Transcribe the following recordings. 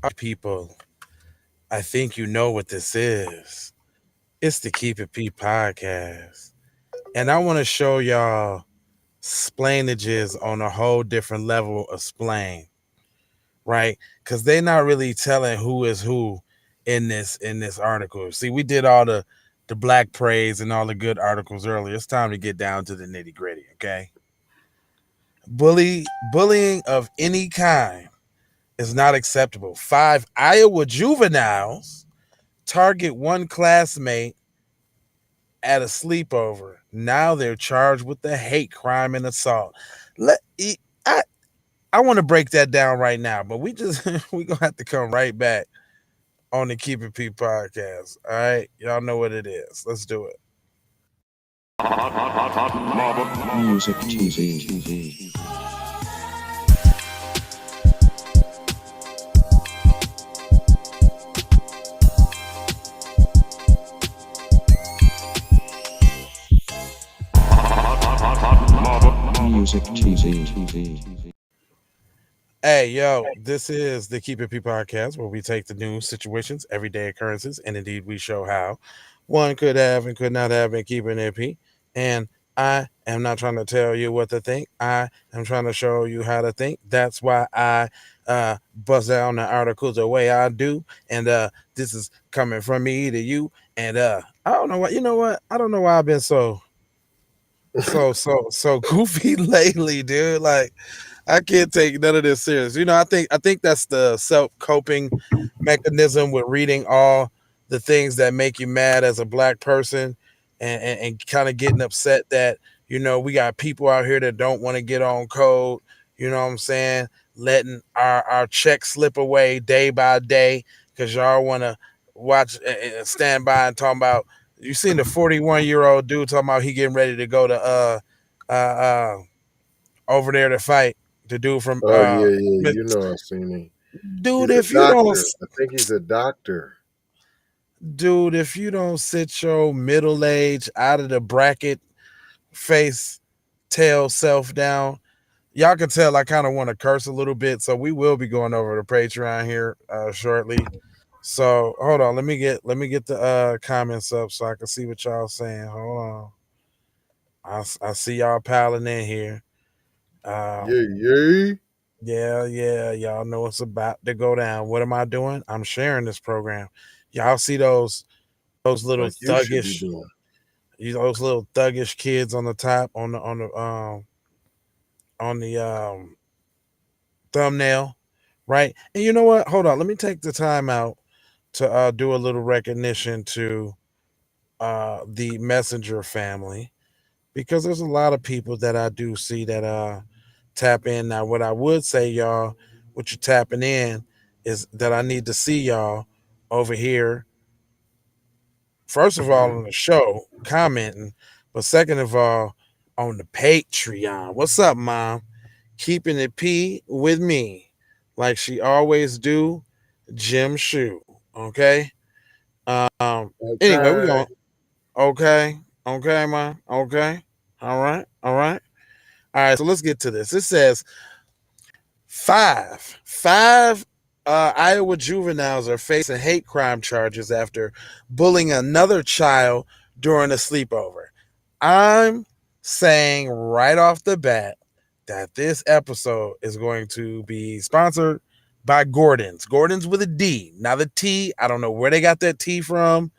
People, I think you know what this is. It's the Keep It P podcast. And I want to show y'all splainages on a whole different level of splain, right? Because they're not really telling who is who in this article. See, we did all the black praise and all the good articles earlier. It's time to get down to the nitty gritty, okay? Bullying of any kind is not acceptable. 5 Iowa juveniles target one classmate at a sleepover. Now they're charged with the hate crime and assault. Let I I want to break that down right now, but we gonna have to come right back on the Keep It P podcast. All right, y'all know what it is. Let's do it. Music TV. Music TV. Hey, yo, this is the Keep It P podcast where we take the news, situations, everyday occurrences, and indeed we show how one could have and could not have been keeping it P. And I am not trying to tell you what to think. I am trying to show you how to think. That's why I bust down the articles the way I do. And this is coming from me to you. And I don't know what you know what? I don't know why I've been so goofy lately, dude. Like I can't take none of this serious. I think that's the self coping mechanism with reading all the things that make you mad as a black person and kind of getting upset that we got people out here that don't want to get on code. You know what I'm saying? Letting our check slip away day by day because y'all want to watch and stand by and talking about. You seen the 41-year-old dude talking about he getting ready to go to uh, uh over there to fight the dude from Oh yeah. You know I've seen him. dude. He's a If you don't, doctor. I think he's a doctor. dude, if you don't sit your middle age out of the bracket, face, tail self down, y'all can tell I kind of want to curse a little bit. So we will be going over to Patreon here shortly. So hold on, let me get the comments up so I can see what y'all saying. Hold on, I see y'all piling in here. Uh, Yeah. yeah, y'all know it's about to go down. What am I doing? I'm sharing this program. Y'all see those little Like you should be thuggish, doing. those little thuggish kids on the top on the thumbnail, right? And you know what? Hold on, let me take the time out to do a little recognition to the Messenger family because there's a lot of people that I do see that tap in. Now, what I would say, y'all, what you're tapping in is that I need to see y'all over here. First of all, on the show, commenting, but second of all, on the Patreon. What's up, mom? Keeping it P with me, like she always do. Jim Shoe. Okay. Anyway, we Okay. going. Okay. Okay, man. Okay. All right. All right. All right. So let's get to this. It says five Iowa juveniles are facing hate crime charges after bullying another child during a sleepover. I'm saying right off the bat that this episode is going to be sponsored by Gordon's. Gordon's with a D. Now the T, I don't know where they got that T from.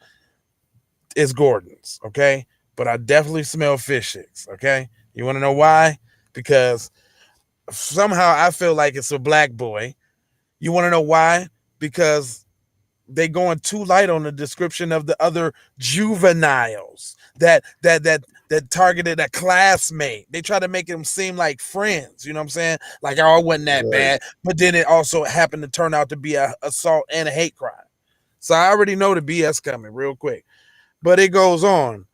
It's Gordon's, okay? But I definitely smell fish sticks, okay? You want to know why? Because somehow I feel like it's a black boy. You want to know why? Because they going too light on the description of the other juveniles that targeted a classmate. They try to make them seem like friends. You know what I'm saying? Like, oh, it wasn't that Right. bad. But then it also happened to turn out to be a assault and a hate crime. So I already know the BS coming real quick. But it goes on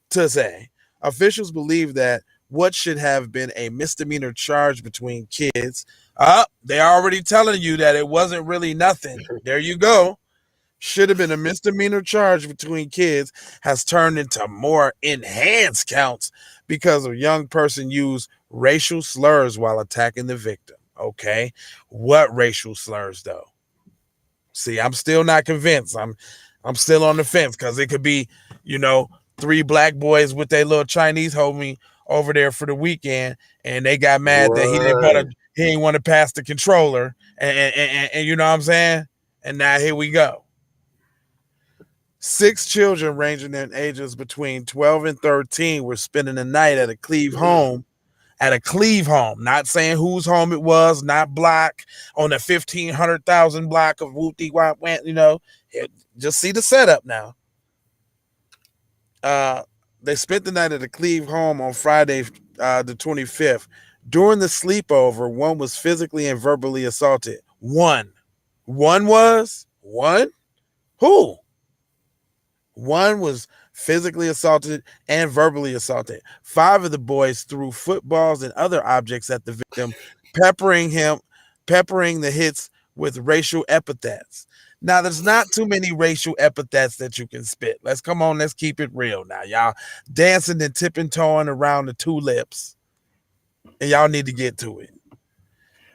to say officials believe that what should have been a misdemeanor charge between kids. They're already telling you that it wasn't really nothing. There you go. Should have been a misdemeanor charge between kids has turned into more enhanced counts because a young person used racial slurs while attacking the victim. Okay. What racial slurs though? See, I'm still not convinced. I'm still on the fence because it could be, you know, three black boys with their little Chinese homie over there for the weekend, and they got mad that Right. he didn't want to pass the controller, and you know what I'm saying. And now here we go. 6 children ranging in ages between 12 and 13 were spending the night at a Cleve home, not saying whose home it was, not block on the 1,500,000 block of Wooty Wap, just see the setup now. Uh, they spent the night at a Cleve home on Friday, the 25th. During the sleepover, one was physically and verbally assaulted. One was? One? Who? One was physically assaulted and verbally assaulted. 5 of the boys threw footballs and other objects at the victim, peppering the hits with racial epithets. Now, there's not too many racial epithets that you can spit. Let's keep it real now. Y'all dancing and tipping toeing around the two lips. And y'all need to get to it.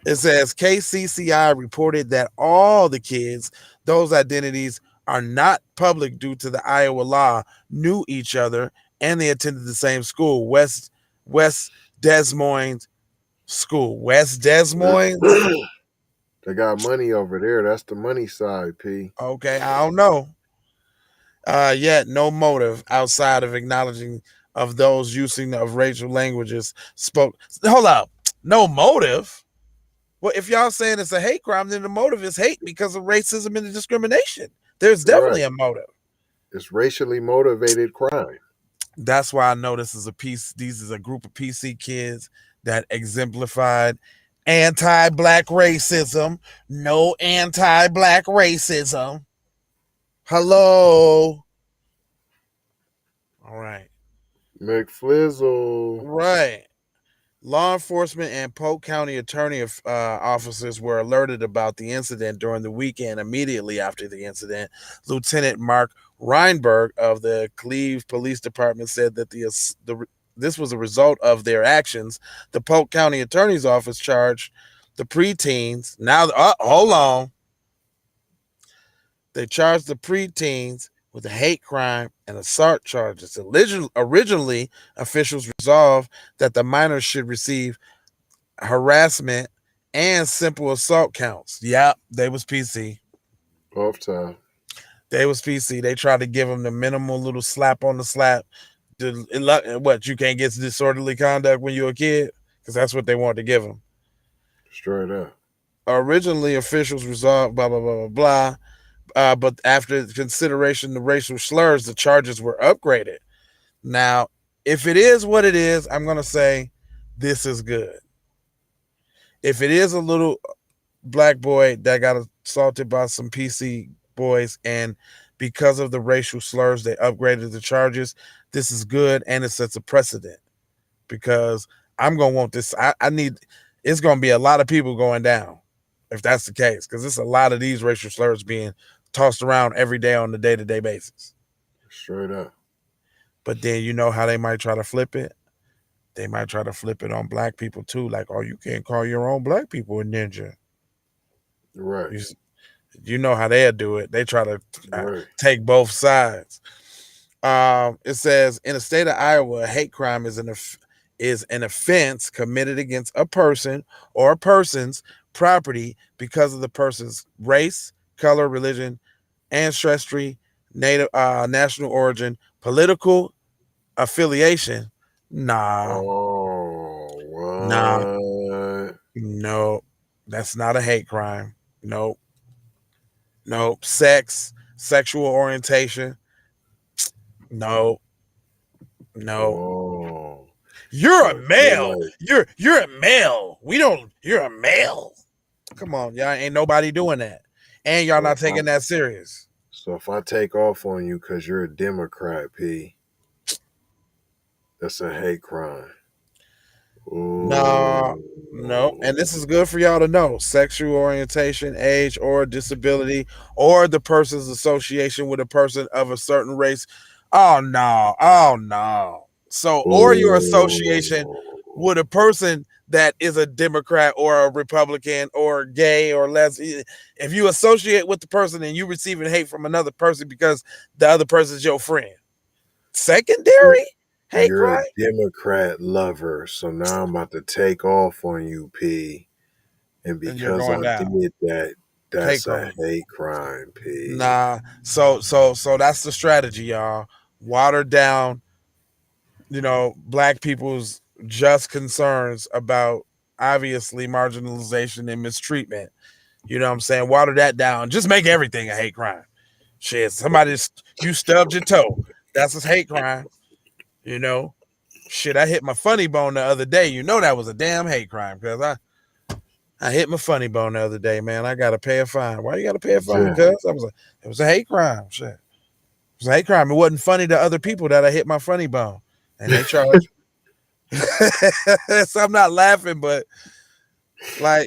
It says KCCI reported that all the kids, those identities are not public due to the Iowa law, knew each other and they attended the same school, West Des Moines School. West Des Moines? They got money over there. That's the money side, P. Okay, I don't know. Yet no motive outside of acknowledging of those using of racial languages spoke. Hold up. No motive? Well, if y'all saying it's a hate crime, then the motive is hate because of racism and discrimination. There's definitely Right. a motive. It's racially motivated crime. That's why I know this is a piece. These is a group of PC kids that exemplified anti-black racism. No anti-black racism. Hello. All right. McFlizzle. Right. Law enforcement and Polk County attorney officers were alerted about the incident during the weekend. Immediately after the incident, Lieutenant Mark Reinberg of the Cleve Police Department said that this was a result of their actions. The Polk County Attorney's Office charged the preteens. Now, hold on. They charged the preteens with a hate crime and assault charges. Originally, officials resolved that the minors should receive harassment and simple assault counts. Yep, they was PC. Off time. They was PC. They tried to give them the minimal little slap on the slap. What, you can't get disorderly conduct when you're a kid? Because that's what they want to give them. Straight up. Originally, officials resolved blah, blah, blah, blah, blah. But after consideration the racial slurs, the charges were upgraded. Now, if it is what it is, I'm going to say this is good. If it is a little black boy that got assaulted by some PC boys and because of the racial slurs, they upgraded the charges, this is good and it sets a precedent because I'm going to want this. I need, it's going to be a lot of people going down if that's the case because it's a lot of these racial slurs being tossed around every day on a day-to-day basis. Straight up. But then you know how they might try to flip it? They might try to flip it on black people too. Like, oh, you can't call your own black people a ninja. Right. You know how they'll do it. They try to Right. take both sides. It says, in the state of Iowa, a hate crime is an offense committed against a person or person's property because of the person's race, color, religion, ancestry, national origin, political affiliation. Nah, Oh, what? no, that's not a hate crime. Nope. Sex, sexual orientation. No. Oh. You're a So male. like, You're a male. You're a male. Come on, y'all ain't nobody doing that. And y'all not taking that serious. So if I take off on you because you're a Democrat, P, that's a hate crime. No. And this is good for y'all to know. Sexual orientation, age, or disability, or the person's association with a person of a certain race. Oh no. So, or your association would a person that is a Democrat or a Republican or gay or lesbian, if you associate with the person and you receiving hate from another person because the other person's your friend, secondary hate You're a crime? Democrat lover, so now I'm about to take off on you, P. And And you're because going I down. did that, Hate that's a crime. hate crime, P. Nah. So that's the strategy, y'all. Water down, black people's just concerns about obviously marginalization and mistreatment. You know what I'm saying? Water that down. Just make everything a hate crime. Shit, you stubbed your toe. That's a hate crime. You know? Shit, I hit my funny bone the other day. You know that was a damn hate crime because I hit my funny bone the other day, man. I gotta pay a fine. Why you gotta pay a fine? Yeah. Cuz it was a hate crime. Shit. It was a hate crime. It wasn't funny to other people that I hit my funny bone. And they charged. So I'm not laughing, but like,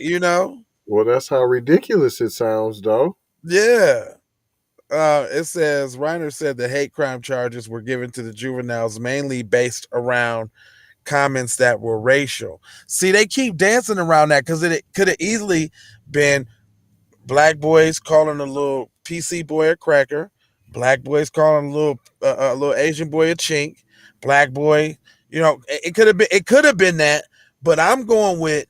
Well, that's how ridiculous it sounds, though. yeah. It says Reiner said the hate crime charges were given to the juveniles mainly based around comments that were racial. See, they keep dancing around that because it could have easily been black boys calling a little PC boy a cracker, black boys calling a little Asian boy a chink, black boy. It could have been that, but I'm going with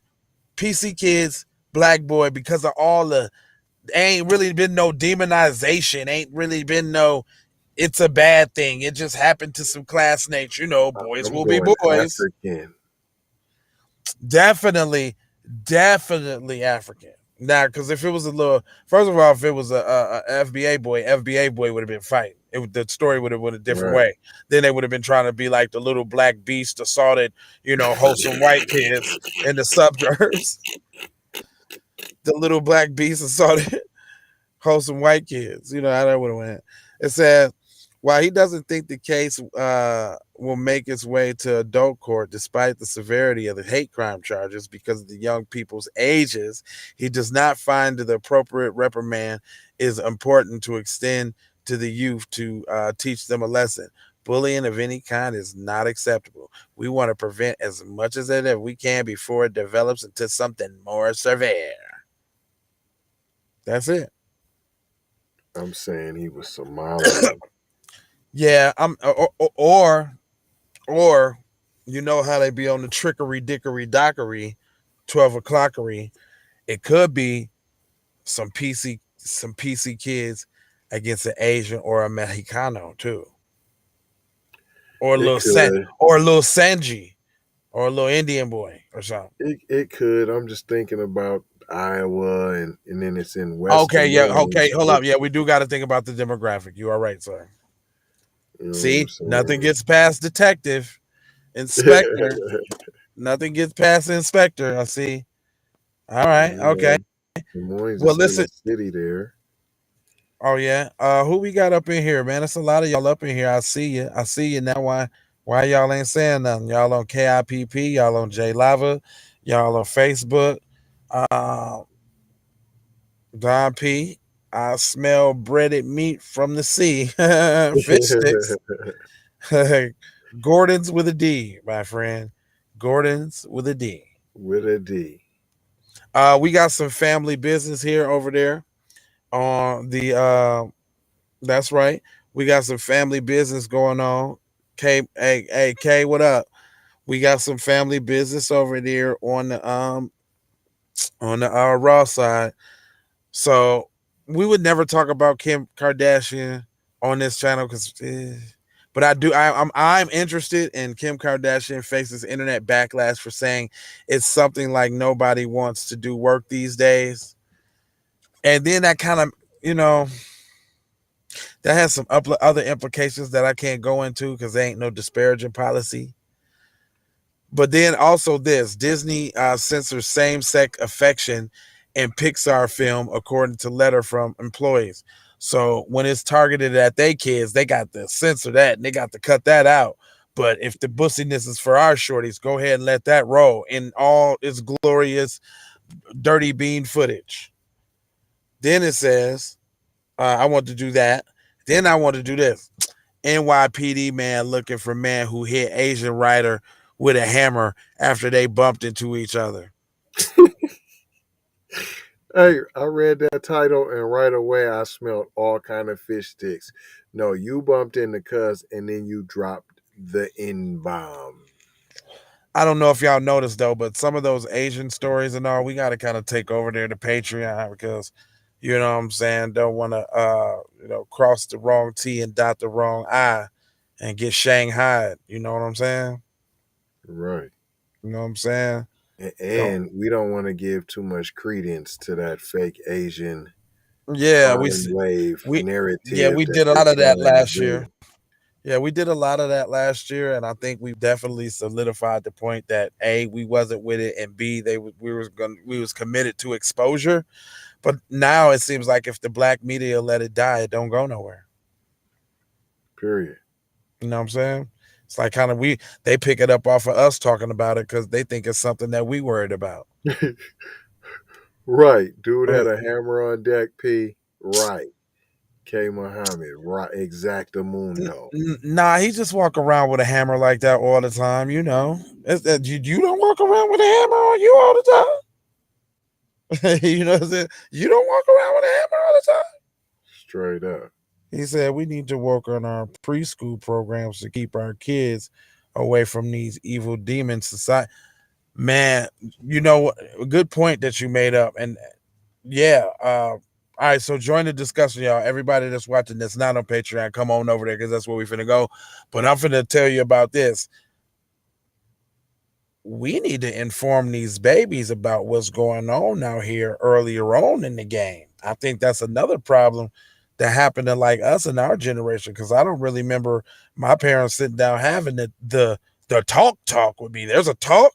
PC kids, black boy because of all the ain't really been no demonization, ain't really been no it's a bad thing. It just happened to some classmates, boys I'm will be going boys. African. Definitely, definitely African. Now, because if it was first of all, if it was a FBA boy would have been fighting. The story would have went a different Right. way. Then they would have been trying to be like the little black beast assaulted, wholesome white kids in the suburbs. The little black beast assaulted wholesome white kids. How that would have went. It said, while he doesn't think the case will make its way to adult court despite the severity of the hate crime charges because of the young people's ages, he does not find the appropriate reprimand is important to extend to the youth to teach them a lesson. Bullying of any kind is not acceptable. We want to prevent as much as we can before it develops into something more severe. That's it. I'm saying he was Somalian. Yeah, I'm or how they be on the trickery dickery dockery 12 o'clockery. It could be some PC kids against an Asian or a Mexicano too. Or a It little San could. or a little Sanji or a little Indian boy or something. It could. I'm just thinking about Iowa and then it's in Okay, yeah, Westmoreland. okay, So hold it, up. Yeah, we do got to think about the demographic. You are right, sir. you know what I'm See, nothing saying? gets past detective, inspector. Nothing gets past the inspector. I see. All right. Okay. Yeah, Des Moines is Well, still listen. a city there. Oh yeah. Who we got up in here, man? It's a lot of y'all up in here. I see you. I see you now. Why y'all ain't saying nothing? Y'all on KIPP, y'all on J Lava, y'all on Facebook. Uh, Don P. I smell breaded meat from the sea. Fish sticks. Gordon's with a D, my friend. Gordon's with a D. With a D. We got some family business here over there on the that's right. We got some family business going on. Hey, K, what up? We got some family business over there on the raw side. So we would never talk about Kim Kardashian on this channel because but I'm interested in Kim Kardashian faces internet backlash for saying it's something like nobody wants to do work these days. And then that kind of, you know, that has some other implications that I can't go into because there ain't no disparaging policy. But then also this Disney censors same-sex affection in Pixar film according to letter from employees. So when it's targeted at their kids, they got to censor that and they got to cut that out. But if the bussiness is for our shorties, go ahead and let that roll in all its glorious dirty bean footage. Then it says, I want to do that. Then I want to do this. NYPD man looking for man who hit Asian rider with a hammer after they bumped into each other. Hey, I read that title and right away I smelled all kind of fish sticks. No, you bumped into Cuz and then you dropped the N-bomb. I don't know if y'all noticed though, but some of those Asian stories and all, we got to kind of take over there to Patreon because, you know what I'm saying, don't want to, cross the wrong T and dot the wrong I and get shanghaied. You know what I'm saying? Right. You know what I'm saying? And we don't want to give too much credence to that fake Asian Yeah, crime wave we yeah, narrative we that did a they're lot of that trying to last do. year. Yeah, we did a lot of that last year, and I think we definitely solidified the point that A, we wasn't with it, and B, we was committed to exposure. But now it seems like if the black media let it die, it don't go nowhere. Period. You know what I'm saying? It's like kind of they pick it up off of us talking about it because they think it's something that we worried about. Right. Dude Uh, had a hammer on deck, P. Right. K. Muhammad. Right. Exactamundo. Nah, he just walk around with a hammer like that all the time. You know, you don't walk around with a hammer on you all the time. You know what I'm saying? You don't walk around with a hammer all the time. Straight up. He said we need to work on our preschool programs to keep our kids away from these evil demon society. Man, you know, a good point that you made up. And yeah, all right, so join the discussion, y'all. Everybody that's watching that's not on Patreon, come on over there because that's where we finna go. But I'm finna tell you about this. We need to inform these babies about what's going on out here earlier on in the game. I think that's another problem that happened to like us in our generation because I don't really remember my parents sitting down having the talk with me. There's a talk,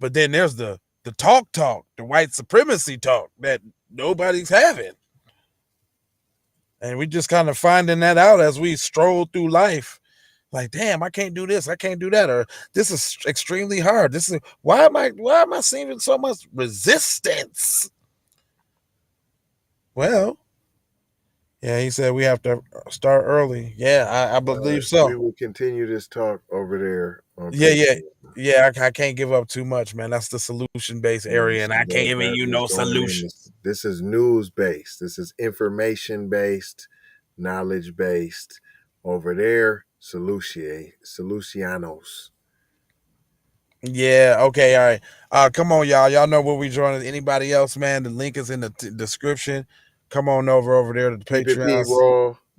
but then there's the talk, the white supremacy talk that nobody's having. And we just kind of finding that out as we stroll through life. Like, damn, I can't do this, I can't do that, or this is extremely hard. This is why am I seeing so much resistance? Well, yeah, he said we have to start early. Yeah, I believe so. We will continue this talk over there on Yeah. I can't give up too much, man. That's the solution-based area, and I can't give you no solution. This is news-based. This is information-based, knowledge-based. Over there, solucionos. Yeah, okay, all right. Come on, y'all. Y'all know where we join. Anybody else, man? The link is in the description. Come on over there to the Patreon.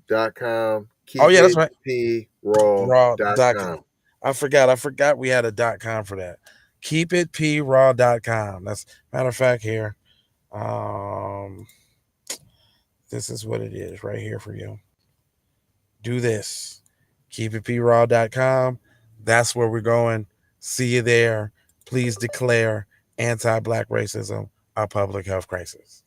KeepItPraw.com. Oh, yeah, that's right. KeepItPraw.com. I forgot we had a .com for that. KeepItPraw.com. That's matter of fact here. This is what it is right here for you. Do this. KeepItPraw.com. That's where we're going. See you there. Please declare anti-black racism a public health crisis.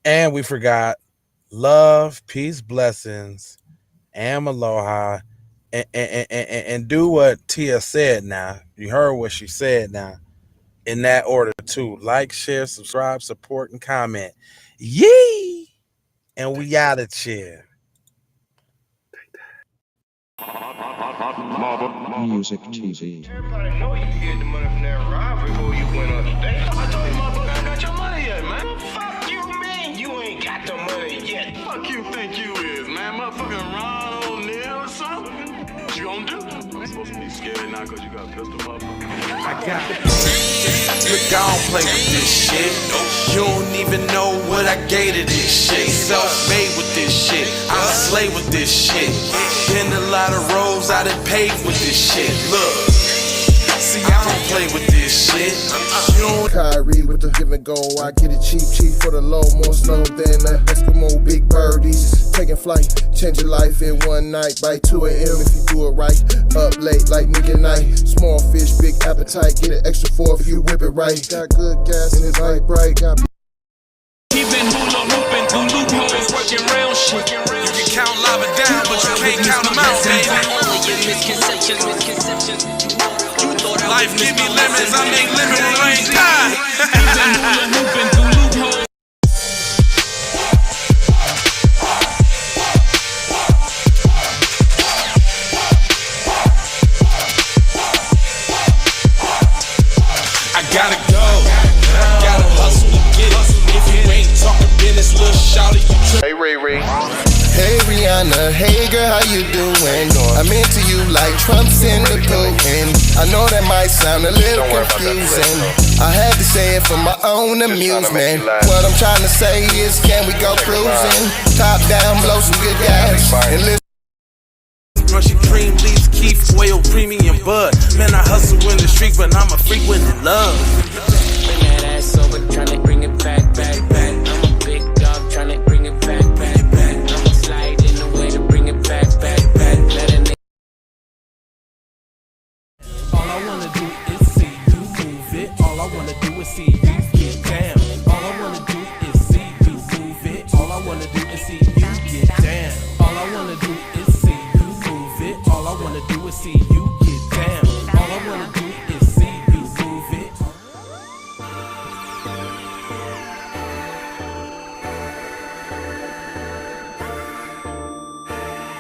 And we forgot love, peace, blessings, and aloha. And do what Tia said now. You heard what she said now. In that order, too. Like, share, subscribe, support, and comment. Yee! And we out of here. Music TV. Everybody know you get the money from that robbery before you went on today. I told you motherfucker I got your money yet, man. Fuck you, man. You ain't got the money yet. Fuck you think you is, man. Motherfucking Ron O'Neal or something. What you gonna do? You supposed to be scared now because you got a pistol, motherfucker. I got it. Look, I don't play with this shit. You don't even know what I gave to this shit. Self-made with this shit. I slay with this shit. Been a lot of roads I done paved with this shit. Look. See, I don't play with this shit. You don't Kyrie with the give and go. I get it cheap for the low. More snow than the Eskimo big birdies. Taking flight, change your life in one night. By 2 a.m. if you do it right. Up late like Nick and Night. Small fish, big appetite. Get an extra 4 if you whip it right. Got good gas and it's light bright. Got He been hula hooping through loopholes, working round shit. You can count lava down, but you can't count them out, baby. Life give me lemons, I make lemon rain die. I gotta go, gotta hustle to get it. If you ain't talking business, little shawty, you trip. Hey, Ray Ray. Hey Rihanna, hey girl, how you doing? I'm into you like Trump's in the Putin. I know that might sound a little confusing. I had to say it for my own amusement. What I'm trying to say is, can we go cruising? Top down, blow some good gas, and listen. Russian cream, leaves, Keith, oil, premium bud. Man, I hustle in the streets, but I'm a freak with the love. Bring that ass over, tryna bring it back. I'm a big dog, tryna bring it back. I'ma slide in the way to bring it back. Let a nigga. All I wanna do is see you move it. All I wanna do is see you get down. All I wanna do is see you move it. All I wanna do is see you get down. All I wanna do is see you move it. All I wanna do is see you